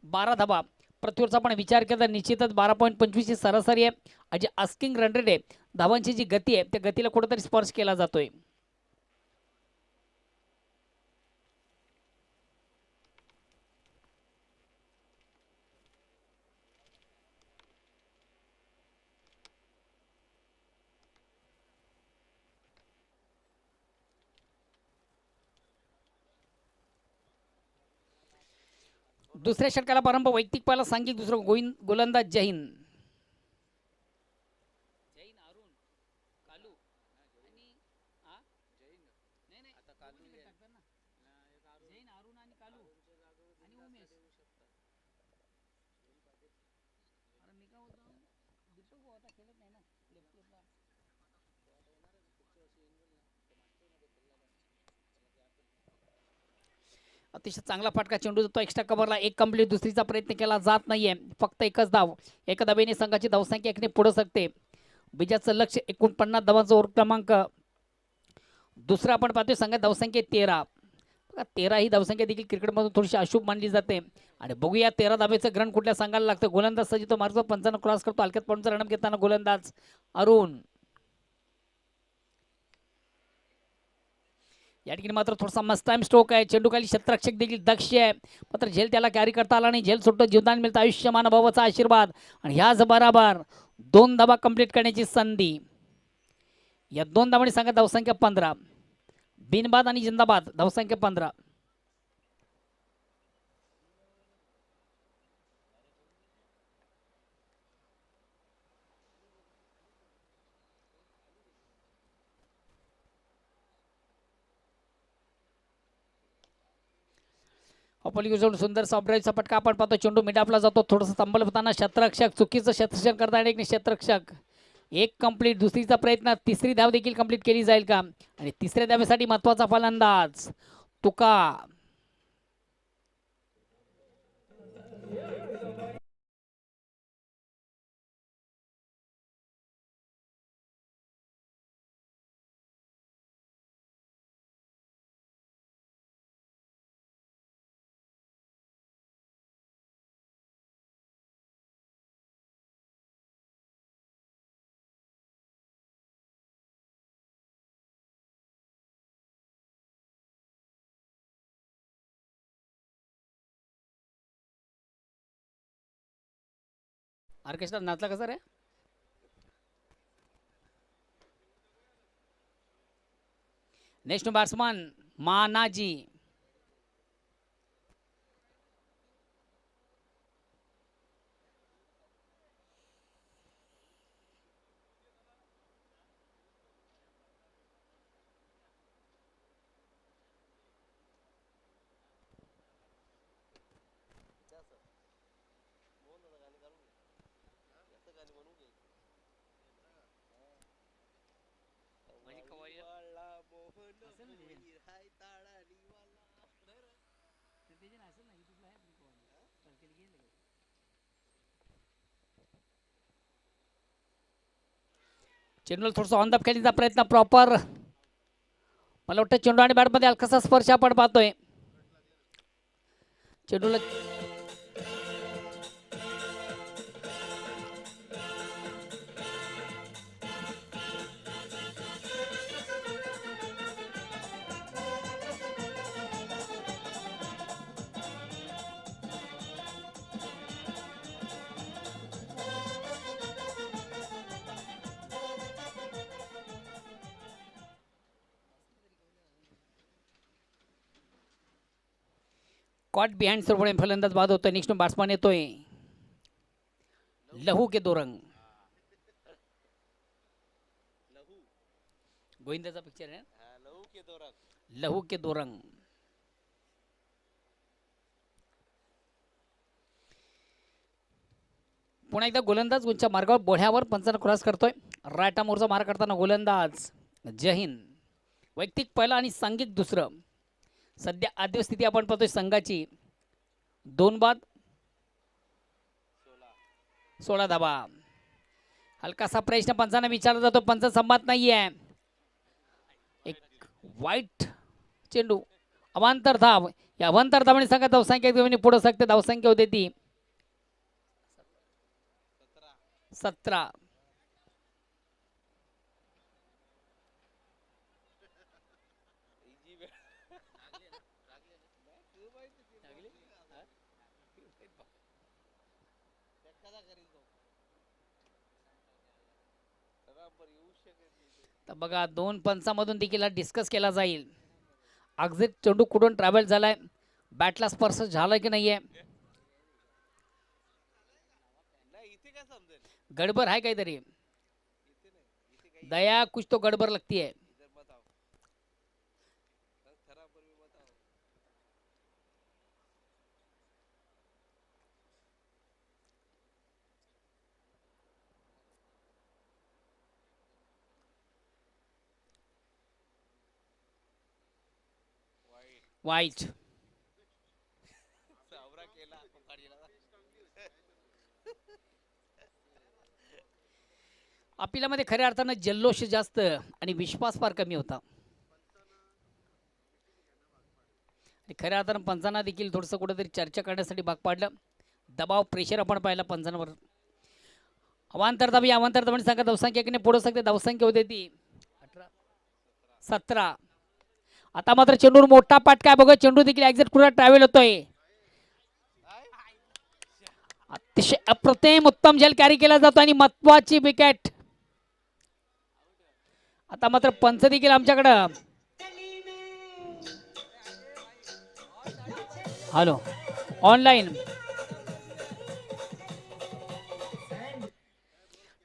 12 धाबा. पृथ्वीवरचा आपण विचार केला तर निश्चितच 12.25 ची सरासरी आहे. जे आस्किंग रन रेट आहे, धावांची जी गती आहे, त्या गतीला कुठेतरी स्पर्श केला जातोय. दुसऱ्या षटकाला प्रारंभ. वैयक्तिक पहिला सांघिक, दुसरं गोलंदाज जहीन अरुण कालू आणि जैन, अरुण आणि कालू आणि उमेश. अरे मी काय होतो दीपक भाऊ आता खेळत नाही ना लेफ्टला. अतिशय चांगला फटका चेंडू देतो एक्स्ट्रा कव्हरला. एक कंप्लीट, दुसरीचा प्रयत्न केला जात नाहीये. फक्त एकच धाव. एका धावेने संघाची धावसंख्या एकने पुढे सकते. बीजाचं लक्ष 49 धावांचा ओव्हर क्रमांक. दुसरा आपण पाहतोय संघात धावसंख्या 13. 13 ही धावसंख्या देखील क्रिकेटमधून थोडीशी अशुभ मानली जाते. आणि बघूया 13 धावेचं ग्रहण कुठल्या संघाला लागतं. गोलंदाज सजितो मार्ग 55 क्रॉस करतो. हलक्यात पॉईंटचा रनअप घेताना गोलंदाज अरुण. या ठिकाणी मात्र थोडासा मस्त टाइम स्ट्रोक आहे. चेंडू खाली क्षेत्ररक्षक देखील दक्ष आहे, मात्र झेल त्याला कॅरी करता आला नाही. झेल सुटतो, जीवदान मिळतं, आयुष्यमान भावाचा आशीर्वाद. आणि ह्याच बराबर 2 धावा कंप्लीट करण्याची संधी. या 2 धावांनी सांगा धावसंख्या 15. बिनबाद आणि जिंदाबाद धावसंख्या 15. अपलिकेशन सुंदर सबराईचा फटका आपण पाहतो. चेंडू मिडापला जातो, थोडंसं संभल होताना क्षेत्ररक्षक चुकीचं क्षेत्ररक्षण करता एक क्षेत्ररक्षक. एक कंप्लीट, दुसरीचा प्रयत्न, तिसरी धाव देखील कंप्लीट केली जाईल का. आणि तिसऱ्या धावेसाठी महत्वाचा फलंदाज तुका. ऑर्केस्ट्रा नाचला कसा रे. Next batsman Manaji. चेंडूला थोडंसं ऑन द खेळीचा प्रयत्न प्रॉपर. मला वाटतं चेंडू आणि बॅटमध्ये हलकासा स्पर्श आपण पाहतोय. चेंडूला कॉट बिहाइंड सर्व फलंदाज बाद होतोय. नेक्स्ट बॅट्समन येतोय लहू के दो रंग. गोविंदाचा पिक्चर आहे. लहू के दो रंग. पुन्हा एकदा गोलंदाज गुंच्या मार्गावर बोढ्यावर पंचांना क्रॉस करतोय. रायटा मोरचा मार करताना गोलंदाज जय हिंद. वैयक्तिक पहिला आणि सांघिक दुसरं. सध्या आद्य स्थिती आपण पाहतोय संघाची 2 बाद 16 धावा. हलकासा प्रश्न पंचांना विचारला जातो, पंच संमत नाहीये. एक वाईट चेंडू, अवांतर धाव. या अवांतर धावाने संघात धावसंख्या पुढे सकते. धावसंख्या होते ती 17. तर बघा 2 पंचामधून देखील डिस्कस केला जाईल. अगदी चेंडू कुठून ट्रॅव्हल झालाय, बॅटला स्पर्श झाला की नाहीये, गडबड आहे काहीतरी. दया कुछ तो गडबड लगती है. वाईट. सावरा केला कोकाडीला. अपिलामध्ये खऱ्या अर्थानं जल्लोष जास्त आणि विश्वास फार कमी होता. आणि खऱ्या अर्थानं पंचांना देखील थोडंसं कुठेतरी चर्चा करण्यासाठी भाग पाडलं. दबाव प्रेशर आपण पाहिला पंचांवर. अवांतर दाबी सांगा धावसंख्येने पुढे सकते. धावसंख्या होते ती 17. आता मात्र चेंडूवर मोठा पाटका आहे बघा. चेंडू देखील एक्झॅक्ट कुठे ट्रॅव्हल होतोय. अतिशय अप्रतिम उत्तम झेल कॅरी केला जातो आणि महत्वाची विकेट. आता मात्र पंच देखील आमच्याकडं. हॅलो ऑनलाईन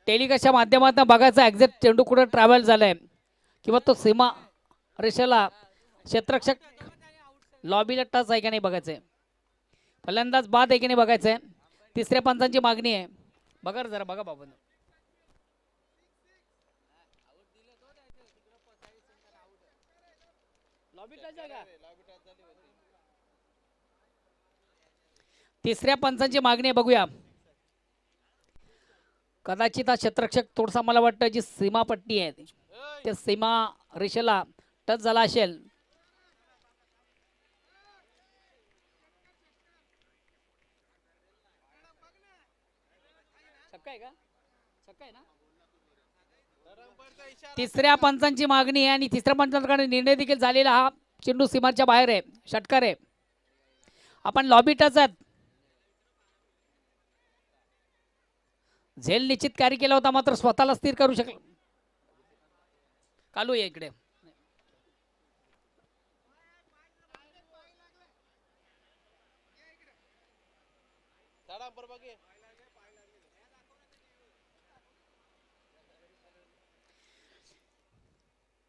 टेलिकास्टच्या माध्यमातून बघायचं एक्झॅक्ट चेंडू कुठं ट्रॅव्हल झालाय किंवा तो सीमा रेषेला क्षेत्ररक्षक लॉबीला टच आहे का नाही बघायचंय. फलंदाज बाद आहे की नाही बघायचंय. तिसऱ्या पंचांची मागणी आहे. बघा रे जरा बघा बाबा. तिसऱ्या पंचांची मागणी आहे बघूया. कदाचित हा क्षेत्ररक्षक थोडासा मला वाटतं जी सीमापट्टी आहे त्या सीमा रेषेला टच झाला असेल. तिसऱ्या पंचांची मागणी आहे आणि तिसऱ्या पंचांकडे निर्णय देखील झालेला. हा चेंडू सीमाच्या बाहेर आहे. षटकार आहे. आपण लॉबी टच आहेत. झेल निश्चित कॅरी केला होता मात्र स्वतःला स्थिर करू शकला. कालू आहे इकडे.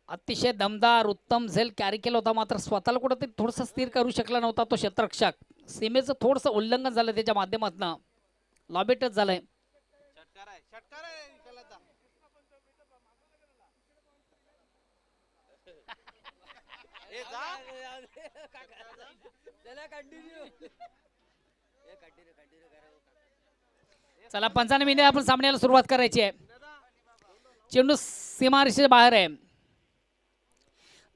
अतिशय दमदार उत्तम झेल कॅरी केला होता मात्र स्वतःला कुठेतरी थोडंसं स्थिर करू शकला नव्हता तो क्षेत्ररक्षक. सीमेचं थोडंसं उल्लंघन झालं त्याच्या माध्यमातून. लॉबी टच झालंय. षटकार आहे निकालाचा. ए जा चला कंटिन्यू. चला 95 मिनिट आपण सामन्याला सुरुवात करायची आहे. चेंडू सीमारेषेच्या बाहेर आहे.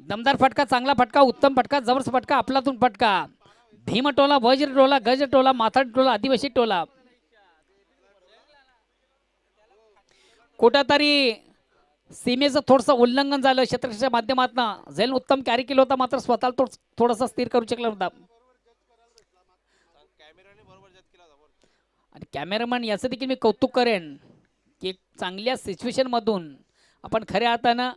दमदार फटका, चांगला फटका, उत्तम फटका, जबरदस्त फटका, आपलातून फटका. भीम टोला, वज्र टोला, गज टोला, माथा टोला, आदिवासी टोला. कुठंतरी सीमेचं थोडंसं उल्लंघन झालं क्षेत्ररक्षकाच्या माध्यमातून. झेल उत्तम कॅरी केलं होतं मात्र स्वतःला थोडासा स्थिर करू शकला होता. आणि कॅमेरामॅन याचं देखील मी कौतुक करेन की एक चांगल्या सिच्युएशन मधून आपण खऱ्या अर्थानं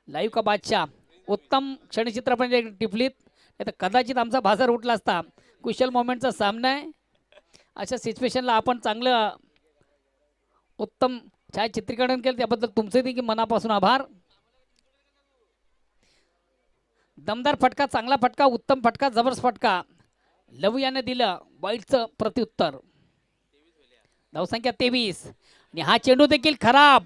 लाईव्ह का बादशाह उत्तम क्षणचित्र पण टिपलीत. नाही तर कदाचित आमचा बाजार उठला असता. कुशल मोमेंटचा सामना आहे. अशा सिच्युएशनला आपण चांगलं उत्तम छायाचित्रीकरण केलं त्याबद्दल तुमचे देखील मनापासून आभार. दमदार फटका, चांगला फटका, उत्तम फटका, जबरदस्त फटका. लव याने दिलं वाईटचं प्रत्युत्तर. धावसंख्या 23 आणि हा चेंडू देखील खराब.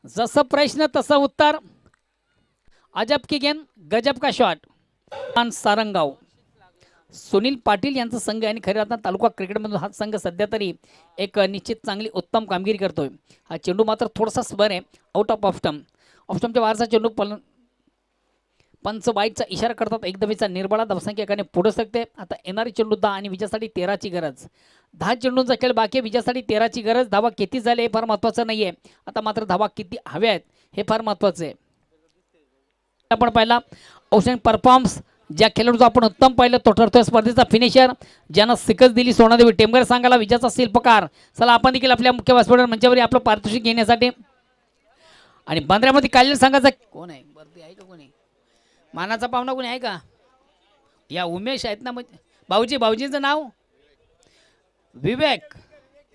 जसं प्रश्न तसं उत्तर. अजब की गेंद, गजब का शॉट. सारंगाव सुनील पाटील यांचा संघ आणि खऱ्या अर्थानं तालुका क्रिकेटमधून हा संघ सध्या तरी एक निश्चित चांगली उत्तम कामगिरी करतोय. हा चेंडू मात्र थोडासा स्वर आहे आउट ऑफ स्टंप. ऑफस्टंपच्या बाहेरचा चेंडू पंच वाईटचा इशारा करतात. एक धावेचा निर्बळा. धावसंख्या एकाने पुढे सकते. आता येणारी चेंडू 10 आणि विजयासाठी 13ची गरज. 10 चेंडूंचा खेळ बाकी आहे. विजयासाठी 13ची गरज. धावा किती झाले हे फार महत्त्वाचं नाहीये. आता मात्र धावा किती हव्या आहेत हे फार महत्त्वाचं आहे. आपण पाहिला औषध परफॉर्मन्स ज्या खेळाडूचा आपण उत्तम पाहिलं तो ठरतोय स्पर्धेचा फिनिशर ज्यानं सिकस दिली सोनादेवी टेमगर सांगायला विजयाचा शिल्पकार. चला आपण देखील आपल्या मुख्य व्यासपीठावर मंचावर आपलं पारितोषिक घेण्यासाठी. आणि बांद्र्यामध्ये काढलेलं सांगायचं कोण आहे वरती आहे का कोणी मानाचा पाहुणा कोणी आहे का. या उमेश आहेत ना म्हणजे भाऊजी. भाऊजींचं नाव विवेक.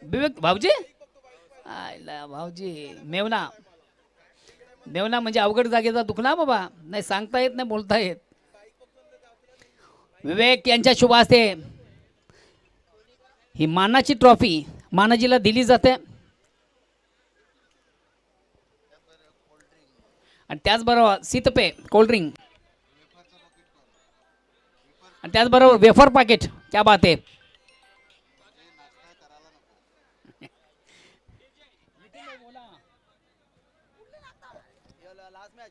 विवेक भाऊजी. आयला भाऊजी मेवना. मेवना म्हणजे अवघड जागेचा दुखणा बाबा. नाही सांगता येत नाही बोलता येत. विवेक यांच्या शुभ हस्ते ही मानाची ट्रॉफी मानाजीला दिली जाते. आणि त्याचबरोबर शीतपे कोल्ड्रिंक आणि त्याचबरोबर वेफर पाकिट. क्या बात आहे. Last match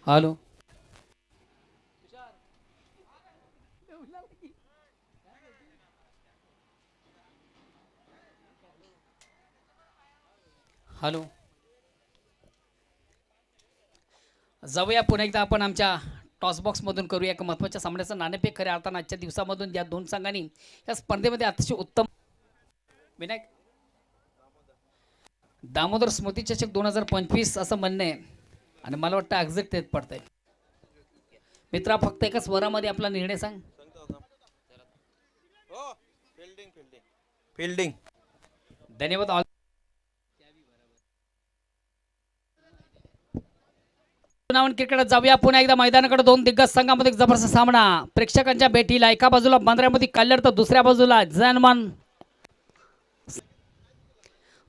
hello. हॅलो. जाऊया पुन्हा एकदा आपण आमच्या टॉस बॉक्समधून करूया एक महत्त्वाच्या सामन्याचं नाणेफेक खऱ्या अर्थानं आजच्या दिवसामधून या दोन संघांनी या स्पर्धेमध्ये अतिशय उत्तम. विनायक दामोदर स्मृती चषक 2025 असं म्हणणं आहे आणि मला वाटतं एक्झॅक्ट तेच पडतंय. मित्रा फक्त एका स्वरामध्ये आपला निर्णय सांग. हो फिल्डिंग फिल्डिंग फिल्डिंग. धन्यवाद. ऑल क्रिकेटात जाऊया पुन्हा एकदा मैदानाकडे. दोन दिग्गज संघामध्ये एक जबरदस्त सामना प्रेक्षकांच्या भेटीला. एका बाजूला बांद्र्यामध्ये कल्याण तर दुसऱ्या बाजूला जनमान.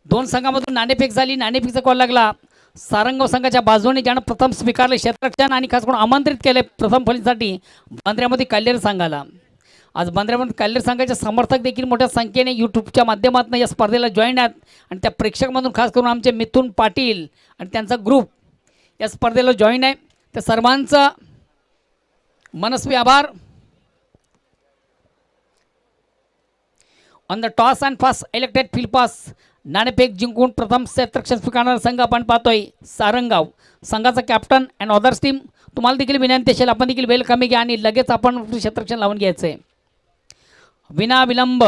दोन संघामधून नाणेफेक झाली. नाणेफेकचा कॉल लागला सारंगाव संघाच्या बाजूने, ज्यानं प्रथम स्वीकारले क्षेत्ररक्षण आणि खास करून आमंत्रित केले प्रथम फळीसाठी बांद्र्यामध्ये कल्याण संघाला. आज बांद्र्यामध्ये कल्याण संघाचे समर्थक देखील मोठ्या संख्येने यूट्यूबच्या माध्यमातून या स्पर्धेला जॉईन आहेत आणि त्या प्रेक्षकमधून खास करून आमचे मिथुन पाटील आणि त्यांचा ग्रुप या स्पर्धेला जॉईन आहे. त्या सर्वांचा मनस्वी आभार. On the toss and fast elected field pass नाणेफेक जिंकून प्रथम क्षेत्ररक्षण स्वीकारणारा संघ आपण पाहतोय सारंगाव संघाचा कॅप्टन अँड अदर्स टीम. तुम्हाला देखील विनंती असेल आपण देखील वेल कमी घ्या आणि लगेच आपण क्षेत्ररक्षण लावून घ्यायचं आहे. विना विलंब